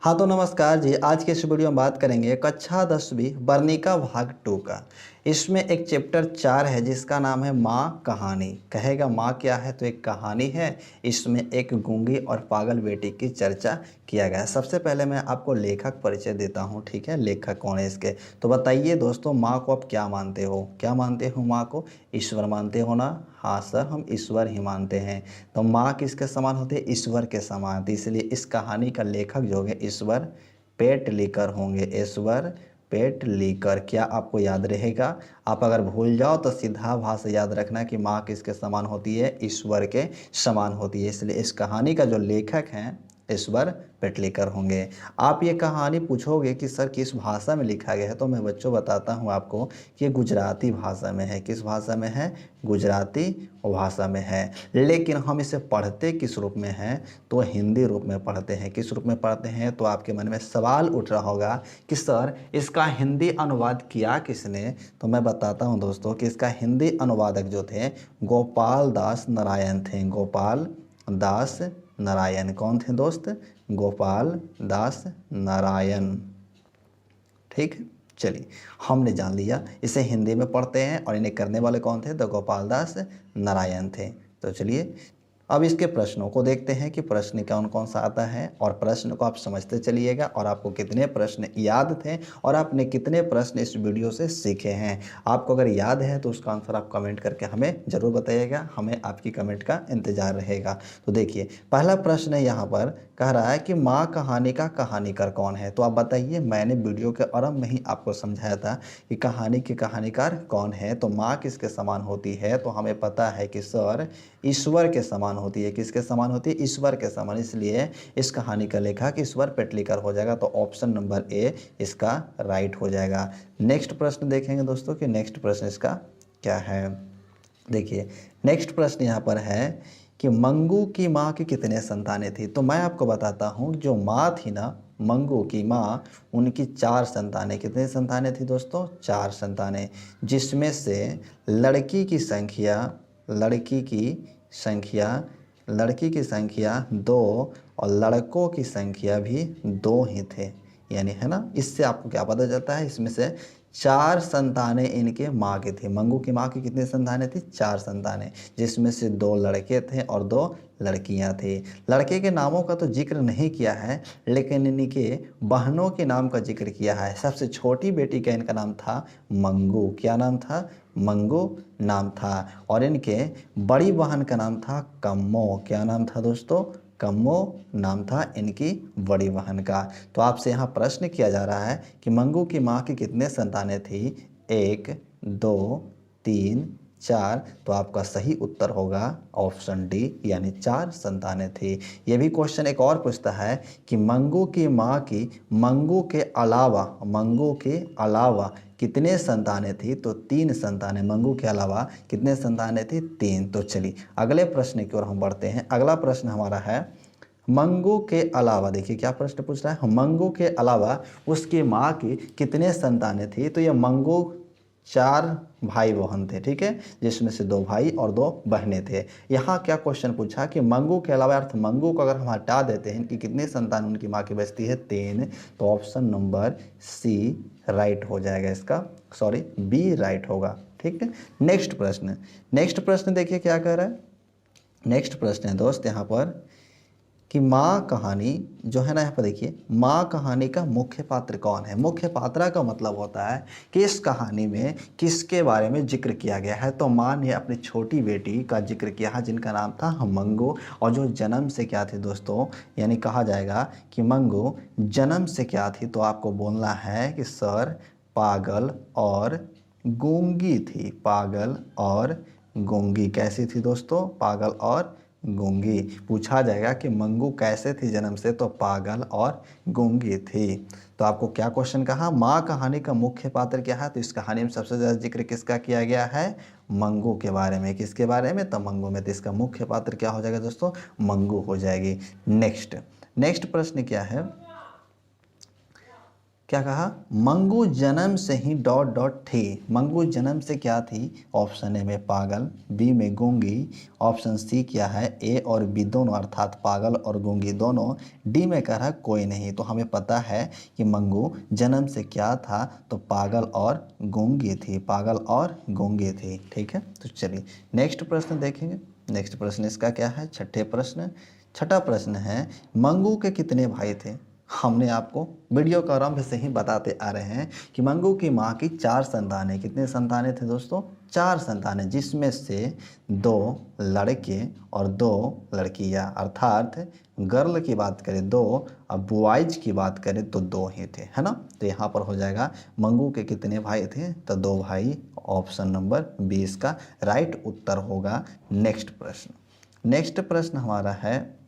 हाँ तो नमस्कार जी। आज के इस वीडियो में बात करेंगे कक्षा 10वीं वर्णिका भाग 2 का। इसमें एक चैप्टर 4 है जिसका नाम है माँ कहानी। कहेगा माँ क्या है, तो एक कहानी है। इसमें एक गूंगी और पागल बेटी की चर्चा किया गया है। सबसे पहले मैं आपको लेखक परिचय देता हूँ, ठीक है। लेखक कौन है इसके, तो बताइए दोस्तों, माँ को आप क्या मानते हो? क्या मानते हो माँ को? ईश्वर मानते हो ना? हाँ सर, हम ईश्वर ही मानते हैं। तो माँ किसके समान होती है? ईश्वर के समान। तो इसलिए इस कहानी का लेखक जो होंगे ईश्वर पेटलीकर होंगे। ईश्वर पेटलीकर। क्या आपको याद रहेगा? आप अगर भूल जाओ तो सीधा भाषा याद रखना कि माँ किसके समान होती है? ईश्वर के समान होती है। इसलिए इस कहानी का जो लेखक हैं ईश्वर पेटलीकर होंगे। आप ये कहानी पूछोगे कि सर किस भाषा में लिखा गया है, तो मैं बच्चों बताता हूँ आपको कि ये गुजराती भाषा में है। किस भाषा में है? गुजराती भाषा में है। लेकिन हम इसे पढ़ते किस रूप में हैं? तो हिंदी रूप में पढ़ते हैं। किस रूप में पढ़ते हैं? तो आपके मन में सवाल उठ रहा होगा कि सर इसका हिंदी अनुवाद किया किसने? तो मैं बताता हूँ दोस्तों कि इसका हिंदी अनुवादक जो थे गोपाल दास नारायण थे। गोपाल दास नारायण कौन थे दोस्त? गोपाल दास नारायण। ठीक है, चलिए हमने जान लिया इसे हिंदी में पढ़ते हैं और इन्हें करने वाले कौन थे? तो गोपाल दास नारायण थे। तो चलिए अब इसके प्रश्नों को देखते हैं कि प्रश्न कौन कौन सा आता है, और प्रश्न को आप समझते चलिएगा और आपको कितने प्रश्न याद थे और आपने कितने प्रश्न इस वीडियो से सीखे हैं। आपको अगर याद है तो उसका आंसर आप कमेंट करके हमें ज़रूर बताइएगा। हमें आपकी कमेंट का इंतज़ार रहेगा। तो देखिए पहला प्रश्न है, यहाँ पर कह रहा है कि माँ कहानी का कहानीकार कौन है? तो आप बताइए। मैंने वीडियो के आरंभ में ही आपको समझाया था कि कहानी के कहानीकार कौन है। तो माँ किसके समान होती है? तो हमें पता है कि सर ईश्वर के समान होती है। किसके समान होती है? ईश्वर के समान। इसलिए इस कहानी का लेखक ईश्वर पेटलीकर हो जाएगा। तो ऑप्शन नंबर ए इसका राइट हो जाएगा। नेक्स्ट प्रश्न देखेंगे दोस्तों कि नेक्स्ट प्रश्न इसका क्या है। देखिए नेक्स्ट प्रश्न यहाँ पर है कि मंगू की माँ की कितने संतानें थी? तो मैं आपको बताता हूँ, जो माँ थी ना, मंगू की माँ, उनकी 4 संतानें। कितनी संतानें थी दोस्तों? 4 संतानें, जिसमें से लड़की की संख्या लड़की की संख्या लड़की की संख्या 2 और लड़कों की संख्या भी 2 ही थे। यानी है ना, इससे आपको क्या पता चलता है? इसमें से 4 संतानें इनके माँ की थी। मंगू की माँ की कितनी संतानें थी? 4 संतानें, जिसमें से 2 लड़के थे और 2 लड़कियां थी। लड़के के नामों का तो जिक्र नहीं किया है, लेकिन इनके बहनों के नाम का जिक्र किया है। सबसे छोटी बेटी का इनका नाम था मंगू। क्या नाम था? मंगू नाम था। और इनके बड़ी बहन का नाम था कम्मो। क्या नाम था दोस्तों? कम्मो नाम था इनकी बड़ी बहन का। तो आपसे यहाँ प्रश्न किया जा रहा है कि मंगू की माँ की कितने संतानें थी? 1 2 3 4। तो आपका सही उत्तर होगा ऑप्शन डी, यानी 4 संतानें थी। ये भी क्वेश्चन एक और पूछता है कि मंगू की माँ की मंगू के अलावा कितने संतानें थी? तो 3 संतानें। मंगू के अलावा कितने संतानें थी? 3। तो चलिए अगले प्रश्न की ओर हम बढ़ते हैं। अगला प्रश्न हमारा है मंगू के अलावा। देखिए क्या प्रश्न पूछ रहा है, मंगू के अलावा उसकी माँ की कितने संतानें थी? तो ये मंगू 4 भाई बहन थे, ठीक है, जिसमें से 2 भाई और 2 बहनें थे। यहाँ क्या क्वेश्चन पूछा कि मंगू के अलावा, अर्थ मंगू को अगर हम हटा देते हैं, इनकी कितनी संतान उनकी माँ की बचती है? 3। तो ऑप्शन नंबर सी राइट हो जाएगा इसका, सॉरी बी राइट होगा। ठीक है, नेक्स्ट प्रश्न देखिए क्या कह रहा है। नेक्स्ट प्रश्न है दोस्त यहाँ पर कि माँ कहानी जो है ना, यहाँ पर देखिए माँ कहानी का मुख्य पात्र कौन है? मुख्य पात्रा का मतलब होता है कि इस कहानी में किसके बारे में जिक्र किया गया है। तो माँ ने अपनी छोटी बेटी का जिक्र किया है जिनका नाम था मंगू, और जो जन्म से क्या थी दोस्तों, यानी कहा जाएगा कि मंगू जन्म से क्या थी? तो आपको बोलना है कि सर पागल और गूंगी थी। पागल और गूंगी कैसी थी दोस्तों? पागल और गूंगी। पूछा जाएगा कि मंगू कैसे थी जन्म से? तो पागल और गूंगी थी। तो आपको क्या क्वेश्चन कहा? माँ कहानी का मुख्य पात्र क्या है? तो इस कहानी में सबसे ज़्यादा जिक्र किसका किया गया है? मंगू के बारे में। किसके बारे में? तो मंगू में। तो इसका मुख्य पात्र क्या हो जाएगा दोस्तों? मंगू हो जाएगी। नेक्स्ट प्रश्न क्या है क्या कहा, मंगू जन्म से ही डॉट डॉट थी। मंगू जन्म से क्या थी, ऑप्शन ए में पागल, बी में गूंगी, ऑप्शन सी क्या है, ए और बी दोनों अर्थात पागल और गूंगी दोनों, डी में कह रहा कोई नहीं। तो हमें पता है कि मंगू जन्म से क्या था, तो पागल और गूंगी थी, पागल और गूंगी थी। ठीक है, तो चलिए नेक्स्ट प्रश्न देखेंगे। नेक्स्ट प्रश्न इसका क्या है, छठे प्रश्न। छठा प्रश्न है, मंगू के कितने भाई थे। हमने आपको वीडियो का आरंभ से ही बताते आ रहे हैं कि मंगू की माँ की 4 संतानें, कितने संतानें थे दोस्तों, 4 संतानें, जिसमें से 2 लड़के और 2 लड़कियाँ, अर्थात गर्ल की बात करें 2 और बॉयज की बात करें तो 2 ही थे, है ना। तो यहाँ पर हो जाएगा मंगू के कितने भाई थे, तो 2 भाई, ऑप्शन नंबर 20 का राइट उत्तर होगा। नेक्स्ट प्रश्न। नेक्स्ट प्रश्न हमारा है,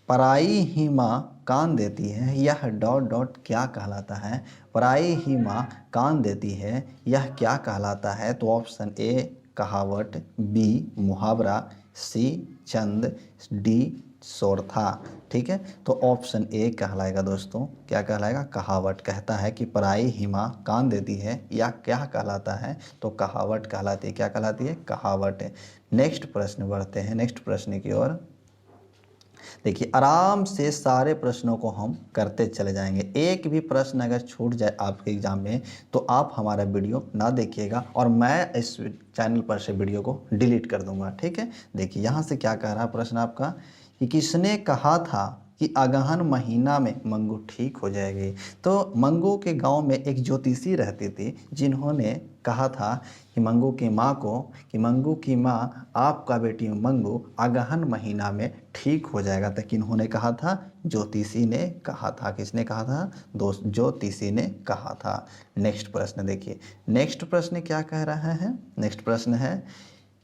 पराई ही माँ कान देती है, यह डॉट डॉट क्या कहलाता है। पराई ही माँ कान देती है, यह क्या कहलाता है। तो ऑप्शन ए कहावत, बी मुहावरा, सी छंद, डी सोरठा। ठीक है, तो ऑप्शन ए कहलाएगा दोस्तों, क्या कहलाएगा, कहावत। कहता है कि पराई ही माँ कान देती है, या क्या कहलाता है, तो कहावत कहलाती है। क्या कहलाती है, कहावत। नेक्स्ट प्रश्न बढ़ते हैं, नेक्स्ट प्रश्न की ओर। देखिए आराम से सारे प्रश्नों को हम करते चले जाएंगे। एक भी प्रश्न अगर छूट जाए आपके एग्जाम में तो आप हमारा वीडियो ना देखिएगा और मैं इस चैनल पर से वीडियो को डिलीट कर दूंगा। ठीक है, देखिए यहाँ से क्या कह रहा है प्रश्न आपका, कि किसने कहा था कि अगहन महीना में मंगू ठीक हो जाएगी। तो मंगू के गांव में एक ज्योतिषी रहती थी, जिन्होंने कहा था कि मंगू की माँ को, कि मंगू की माँ आपका बेटी मंगू अगहन महीना में ठीक हो जाएगा। तो किन्होंने कहा था, ज्योतिषी ने कहा था। किसने कहा था दोस्त, ज्योतिषी ने कहा था। नेक्स्ट प्रश्न देखिए, नेक्स्ट प्रश्न क्या कह रहा है। नेक्स्ट प्रश्न है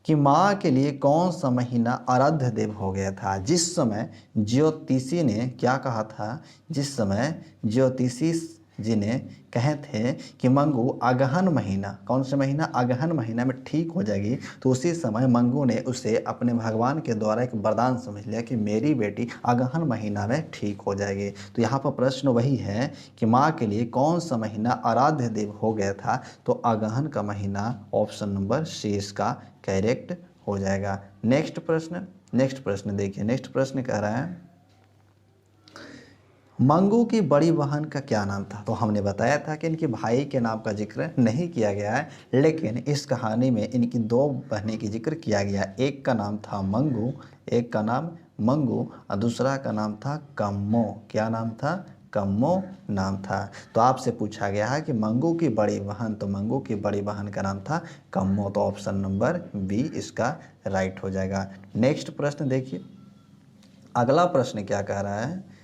कि माँ के लिए कौन सा महीना आराध्य देव हो गया था। जिस समय ज्योतिषी ने क्या कहा था, जिस समय ज्योतिषी जी ने कहे थे कि मंगू अगहन महीना, कौन सा महीना, अगहन महीना में ठीक हो जाएगी, तो उसी समय मंगू ने उसे अपने भगवान के द्वारा एक वरदान समझ लिया कि मेरी बेटी अगहन महीना में ठीक हो जाएगी। तो यहाँ पर प्रश्न वही है कि माँ के लिए कौन सा महीना आराध्य देव हो गया था, तो अगहन का महीना, ऑप्शन नंबर सी इसका करेक्ट हो जाएगा। नेक्स्ट प्रश्न। नेक्स्ट प्रश्न देखिए, नेक्स्ट प्रश्न कह रहा है, मंगू की बड़ी बहन का क्या नाम था। तो हमने बताया था कि इनके भाई के नाम का जिक्र नहीं किया गया है, लेकिन इस कहानी में इनकी 2 बहनें की जिक्र किया गया। एक का नाम था मंगू, एक का नाम मंगू और दूसरा का नाम था कम्मो। क्या नाम था, कम्मो नाम था। तो आपसे पूछा गया है कि मंगू की बड़ी बहन, तो मंगू की बड़ी बहन का नाम था कम्मो। तो ऑप्शन नंबर बी इसका राइट हो जाएगा। नेक्स्ट प्रश्न देखिए, अगला प्रश्न क्या कह रहा है,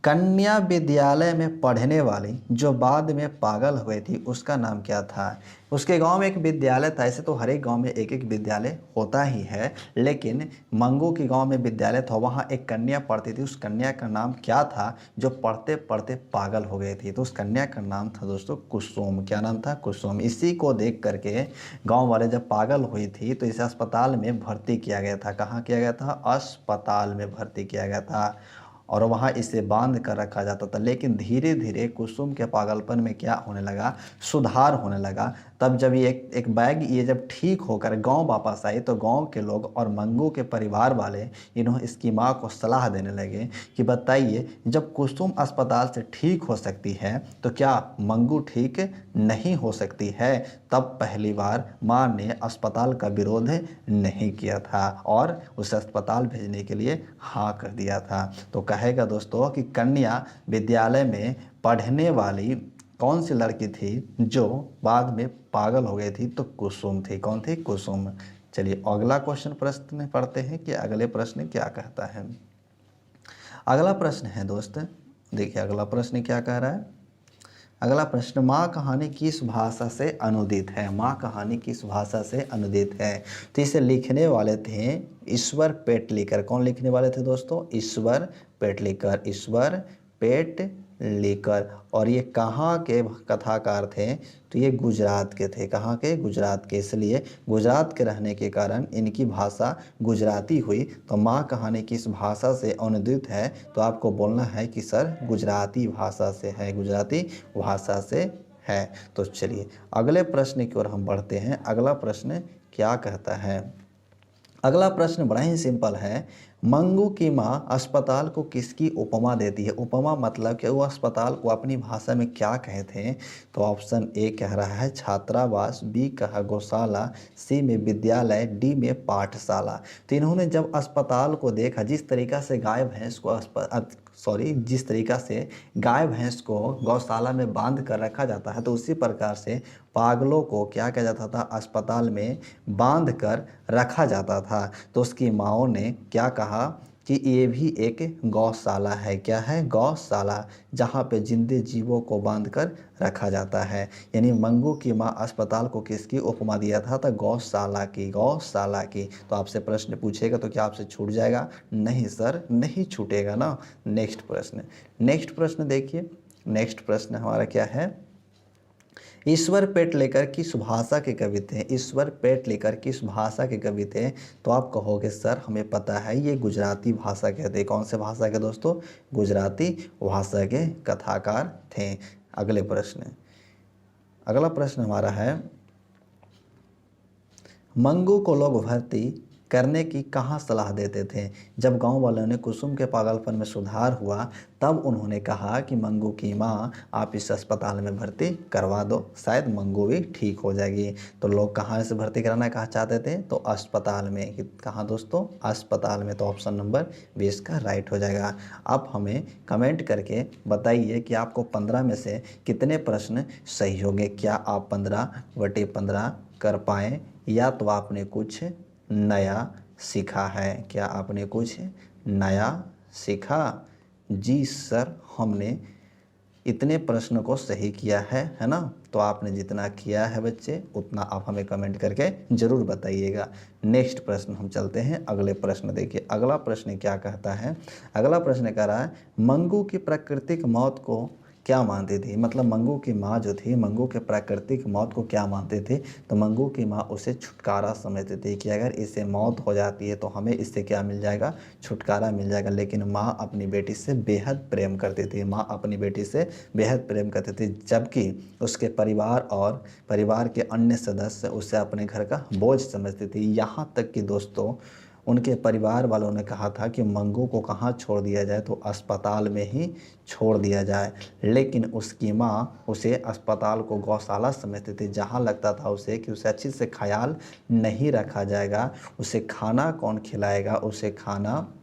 कन्या विद्यालय में पढ़ने वाली जो बाद में पागल हुई थी उसका नाम क्या था। उसके गांव में एक विद्यालय था। ऐसे तो हर एक गांव में एक एक विद्यालय होता ही है, लेकिन मंगू के गांव में विद्यालय था, वहाँ एक कन्या पढ़ती थी। उस कन्या का नाम क्या था जो पढ़ते पढ़ते पागल हो गई थी। तो उस कन्या का नाम था दोस्तों कुसुम। क्या नाम था, कुसुम। इसी को देख करके गाँव वाले जब पागल हुई थी तो इसे अस्पताल में भर्ती किया गया था। कहाँ किया गया था, अस्पताल में भर्ती किया गया था और वहाँ इसे बांध कर रखा जाता था। लेकिन धीरे धीरे कुसुम के पागलपन में क्या होने लगा, सुधार होने लगा। तब जब ये एक बैग ये जब ठीक होकर गांव वापस आई तो गांव के लोग और मंगू के परिवार वाले इन्होंने इसकी माँ को सलाह देने लगे कि बताइए, जब कुसुम अस्पताल से ठीक हो सकती है तो क्या मंगू ठीक नहीं हो सकती है। तब पहली बार माँ ने अस्पताल का विरोध नहीं किया था और उसे अस्पताल भेजने के लिए हाँ कर दिया था। तो कहेगा दोस्तों कि कन्या विद्यालय में पढ़ने वाली कौन सी लड़की थी जो बाद में पागल हो गई थी, तो कुसुम थी। कौन थी, कुसुम। चलिए अगला क्वेश्चन प्रश्न पढ़ते हैं कि अगले प्रश्न क्या कहता है। अगला प्रश्न है दोस्त, देखिए अगला प्रश्न क्या कह रहा है। अगला प्रश्न, माँ कहानी किस भाषा से अनुदित है। माँ कहानी किस भाषा से अनुदित है। तो इसे लिखने वाले थे ईश्वर पेटलीकर। कौन लिखने वाले थे दोस्तों, ईश्वर पेटलीकर। ईश्वर पेटलीकर लेकर। और ये कहाँ के कथाकार थे? तो ये गुजरात के थे। कहाँ के? गुजरात के। इसलिए गुजरात के रहने के कारण इनकी भाषा गुजराती हुई। तो माँ कहानी किस भाषा से अनुदित है? तो आपको बोलना है कि सर गुजराती भाषा से है, गुजराती भाषा से है। तो चलिए अगले प्रश्न की ओर हम बढ़ते हैं। अगला प्रश्न क्या कहता है? अगला प्रश्न बड़ा ही सिंपल है। मंगू की माँ अस्पताल को किसकी उपमा देती है? उपमा मतलब कि वो अस्पताल को अपनी भाषा में क्या कहते हैं? तो ऑप्शन ए कह रहा है छात्रावास, बी कहा गौशाला, सी में विद्यालय, डी में पाठशाला। तो इन्होंने जब अस्पताल को देखा, जिस तरीका से गाय भैंस को जिस तरीका से गाय भैंस को गौशाला में बांध कर रखा जाता है, तो उसी प्रकार से पागलों को क्या किया जाता था? अस्पताल में बांध कर रखा जाता था। तो उसकी माँओं ने क्या कहा कि ये भी एक गौशाला है। क्या है? गौशाला, जहाँ पे जिंदे जीवों को बांधकर रखा जाता है। यानी मंगू की माँ अस्पताल को किसकी उपमा दिया था? तो गौशाला की, गौशाला की। तो आपसे प्रश्न पूछेगा तो क्या आपसे छूट जाएगा? नहीं सर, नहीं छूटेगा ना। नेक्स्ट प्रश्न, नेक्स्ट प्रश्न देखिए। नेक्स्ट प्रश्न हमारा क्या है? ईश्वर पेट लेकर किस भाषा के कवि थे? ईश्वर पेट लेकर किस भाषा के कवि थे? तो आप कहोगे सर हमें पता है, ये गुजराती भाषा के थे। कौन से भाषा के दोस्तों? गुजराती भाषा के कथाकार थे। अगले प्रश्न, अगला प्रश्न हमारा है, मंगू को लोग भर्ती करने की कहाँ सलाह देते थे? जब गांव वालों ने कुसुम के पागलपन में सुधार हुआ, तब उन्होंने कहा कि मंगू की माँ आप इस अस्पताल में भर्ती करवा दो, शायद मंगू भी ठीक हो जाएगी। तो लोग कहाँ से भर्ती कराना कहाँ चाहते थे? तो अस्पताल में। कहाँ दोस्तों? अस्पताल में। तो ऑप्शन नंबर 20 का राइट हो जाएगा। आप हमें कमेंट करके बताइए कि आपको 15 में से कितने प्रश्न सही होंगे। क्या आप 15/15 कर पाएँ, या तो आपने कुछ नया सीखा है? क्या आपने कुछ नया सीखा? जी सर, हमने इतने प्रश्न को सही किया है ना? तो आपने जितना किया है बच्चे, उतना आप हमें कमेंट करके ज़रूर बताइएगा। नेक्स्ट प्रश्न हम चलते हैं। अगले प्रश्न देखिए, अगला प्रश्न क्या कहता है? अगला प्रश्न कह रहा है, मंगू की प्राकृतिक मौत को क्या मानती थी? मतलब मंगू की माँ जो थी, मंगू के प्राकृतिक मौत को क्या मानते थे? तो मंगू की माँ उसे छुटकारा समझते थे कि अगर इससे मौत हो जाती है तो हमें इससे क्या मिल जाएगा? छुटकारा मिल जाएगा। लेकिन माँ अपनी बेटी से बेहद प्रेम करती थी। माँ अपनी बेटी से बेहद प्रेम करती थी, जबकि उसके परिवार और परिवार के अन्य सदस्य उसे अपने घर का बोझ समझती थी। यहाँ तक कि दोस्तों उनके परिवार वालों ने कहा था कि मंगू को कहाँ छोड़ दिया जाए? तो अस्पताल में ही छोड़ दिया जाए। लेकिन उसकी माँ उसे अस्पताल को गौशाला समझती थी, जहाँ लगता था उसे कि उसे अच्छे से ख्याल नहीं रखा जाएगा। उसे खाना कौन खिलाएगा? उसे खाना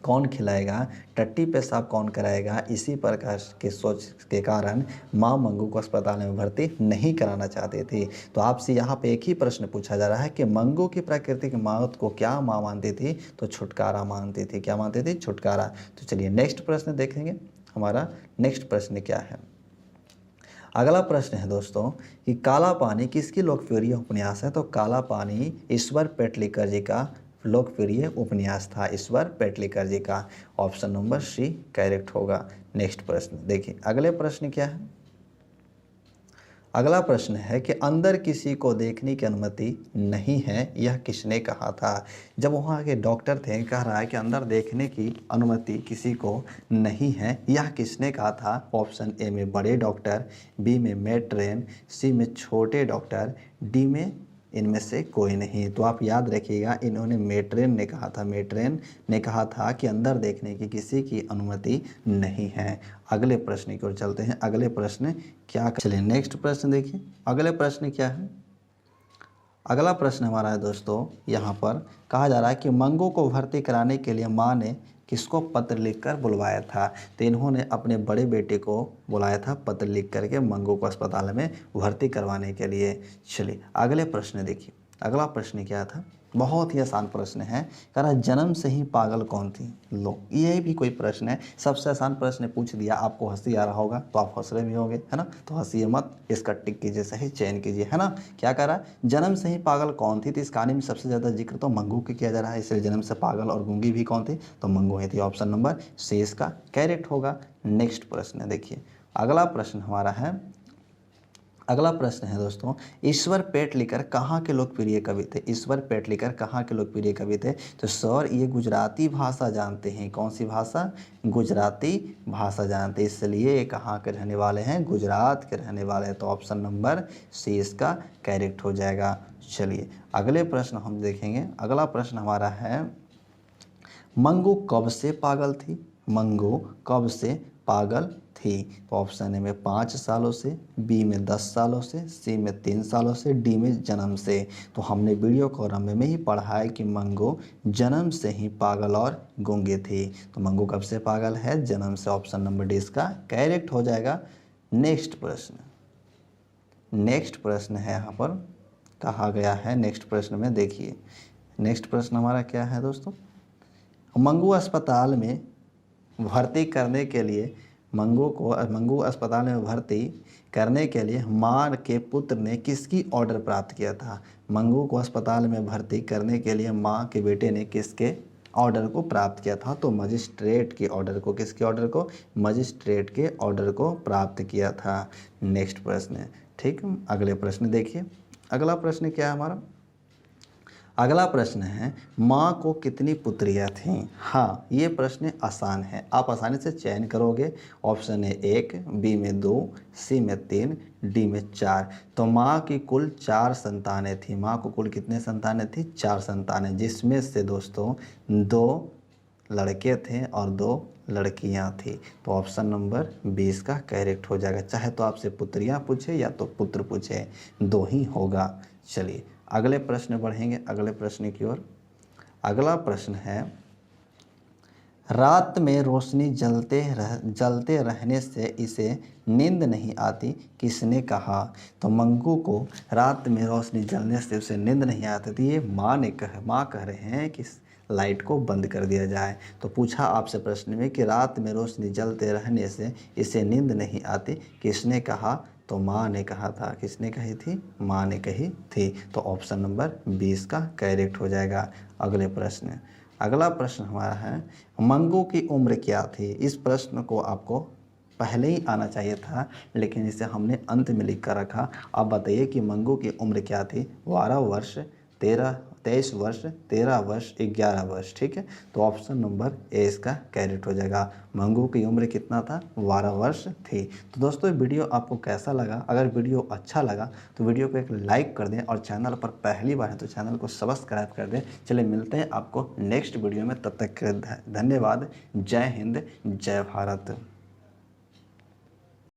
कौन खिलाएगा? टट्टी पेशाब कौन कराएगा? इसी प्रकार के सोच के कारण माँ मंगू को अस्पताल में भर्ती नहीं कराना चाहती थी। तो आपसे यहाँ पे एक ही प्रश्न पूछा जा रहा है कि मंगू की प्राकृतिक मौत को क्या माँ मानती थी? तो छुटकारा मानती थी। क्या मानती थी? छुटकारा। तो चलिए नेक्स्ट प्रश्न देखेंगे। हमारा नेक्स्ट प्रश्न क्या है? अगला प्रश्न है दोस्तों कि काला पानी किसकी लोकप्रिय उपन्यास है? तो काला पानी ईश्वर पेटलिकर जी का लोकप्रिय उपन्यास था। ईश्वर पेटलिकर जी का। ऑप्शन नंबर सी करेक्ट होगा। नेक्स्ट प्रश्न देखिए, अगले प्रश्न क्या है? अगला प्रश्न है कि अंदर किसी को देखने की अनुमति नहीं है, यह किसने कहा था? जब वहाँ के डॉक्टर थे, कह रहा है कि अंदर देखने की अनुमति किसी को नहीं है, यह किसने कहा था? ऑप्शन ए में बड़े डॉक्टर, बी में मेट्रेन, सी में छोटे डॉक्टर, डी में इनमें से कोई नहीं। तो आप याद रखिएगा, इन्होंने मेट्रेन ने कहा था, मेट्रेन ने कहा था कि अंदर देखने की किसी की अनुमति नहीं है। अगले प्रश्न की ओर चलते हैं। अगले प्रश्न क्या? चलिए नेक्स्ट प्रश्न देखिए। अगले प्रश्न क्या है? अगला प्रश्न हमारा है दोस्तों, यहाँ पर कहा जा रहा है कि मंगू को भर्ती कराने के लिए माँ ने किसको पत्र लिखकर बुलवाया था? तो इन्होंने अपने बड़े बेटे को बुलाया था पत्र लिख करके मंगू को अस्पताल में भर्ती करवाने के लिए। चलिए अगले प्रश्न देखिए। अगला प्रश्न क्या था? बहुत ही आसान प्रश्न है। कह रहा जन्म से ही पागल कौन थी। लो, ये भी कोई प्रश्न है, सबसे आसान प्रश्न पूछ दिया, आपको हंसी आ रहा होगा तो आप हंस रहे भी होंगे, है ना। तो हंसिए मत, इसका टिक कीजिए, सही चयन कीजिए, है ना। क्या कह रहा है, जन्म से ही पागल कौन थी। तो इस कहानी में सबसे ज़्यादा जिक्र तो मंगू के किया जा रहा है, इसलिए जन्म से पागल और गूंगी भी कौन थी, तो मंगू ही थी। ऑप्शन नंबर सी इसका करेक्ट होगा। नेक्स्ट प्रश्न देखिए, अगला प्रश्न हमारा है, अगला प्रश्न है दोस्तों, ईश्वर पेटलीकर कहाँ के लोकप्रिय कवि थे। ईश्वर पेटलीकर कहाँ के लोकप्रिय कवि थे। तो सर ये गुजराती भाषा जानते हैं। कौन सी भाषा, गुजराती भाषा जानते हैं, इसलिए ये कहाँ के रहने वाले हैं, गुजरात के रहने वाले हैं। तो ऑप्शन नंबर सी इसका करेक्ट हो जाएगा। चलिए अगले प्रश्न हम देखेंगे। अगला प्रश्न हमारा है, मंगू कब से पागल थी। मंगू कब से पागल थी। तो ऑप्शन ए में 5 सालों से, बी में 10 सालों से, सी में 3 सालों से, डी में जन्म से। तो हमने वीडियो कॉलम में ही पढ़ा है कि मंगू जन्म से ही पागल और गूंगे थी। तो मंगू कब से पागल है, जन्म से। ऑप्शन नंबर डी इसका करेक्ट हो जाएगा। नेक्स्ट प्रश्न, नेक्स्ट प्रश्न है यहाँ पर कहा गया है, नेक्स्ट प्रश्न में देखिए, नेक्स्ट प्रश्न हमारा क्या है दोस्तों, मंगू अस्पताल में भर्ती करने के लिए, मंगू अस्पताल में भर्ती करने के लिए मां के पुत्र ने किसकी ऑर्डर प्राप्त किया था। मंगू को अस्पताल में भर्ती करने के लिए मां के बेटे ने किसके ऑर्डर को प्राप्त किया था। तो मजिस्ट्रेट के ऑर्डर को, किसके ऑर्डर को, मजिस्ट्रेट के ऑर्डर को प्राप्त किया था। नेक्स्ट प्रश्न, ठीक। अगले प्रश्न देखिए, अगला प्रश्न क्या है हमारा, अगला प्रश्न है, माँ को कितनी पुत्रियाँ थीं। हाँ ये प्रश्न आसान है, आप आसानी से चयन करोगे। ऑप्शन है 1, बी में 2, सी में 3, डी में 4। तो माँ की कुल 4 संतानें थीं। माँ को कुल कितने संतानें थी, 4 संतानें, जिसमें से दोस्तों 2 लड़के थे और 2 लड़कियां थी। तो ऑप्शन नंबर 20 का करेक्ट हो जाएगा। चाहे तो आपसे पुत्रियां पूछे या तो पुत्र पूछे, 2 ही होगा। चलिए अगले प्रश्न बढ़ेंगे, अगले प्रश्न की ओर। अगला प्रश्न है, रात में रोशनी जलते रहने से इसे नींद नहीं आती, किसने कहा। तो मंगू को रात में रोशनी जलने से उसे नींद नहीं आती थी, ये माँ कह रहे हैं कि लाइट को बंद कर दिया जाए। तो पूछा आपसे प्रश्न में कि रात में रोशनी जलते रहने से इसे नींद नहीं आती, किसने कहा। तो माँ ने कहा था। किसने कही थी, माँ ने कही थी। तो ऑप्शन नंबर 20 का करेक्ट हो जाएगा। अगले प्रश्न, अगला प्रश्न हमारा है, मंगू की उम्र क्या थी। इस प्रश्न को आपको पहले ही आना चाहिए था, लेकिन इसे हमने अंत में लिख कर रखा। आप बताइए कि मंगू की उम्र क्या थी। 12 वर्ष, 23 वर्ष, 13 वर्ष, 11 वर्ष, ठीक है। तो ऑप्शन नंबर ए इसका करेक्ट हो जाएगा। मंगू की उम्र कितना था, 12 वर्ष थी। तो दोस्तों वीडियो आपको कैसा लगा, अगर वीडियो अच्छा लगा तो वीडियो को एक लाइक कर दें, और चैनल पर पहली बार है तो चैनल को सब्सक्राइब कर दें। चलिए मिलते हैं आपको नेक्स्ट वीडियो में, तब तक धन्यवाद। जय हिंद, जय भारत।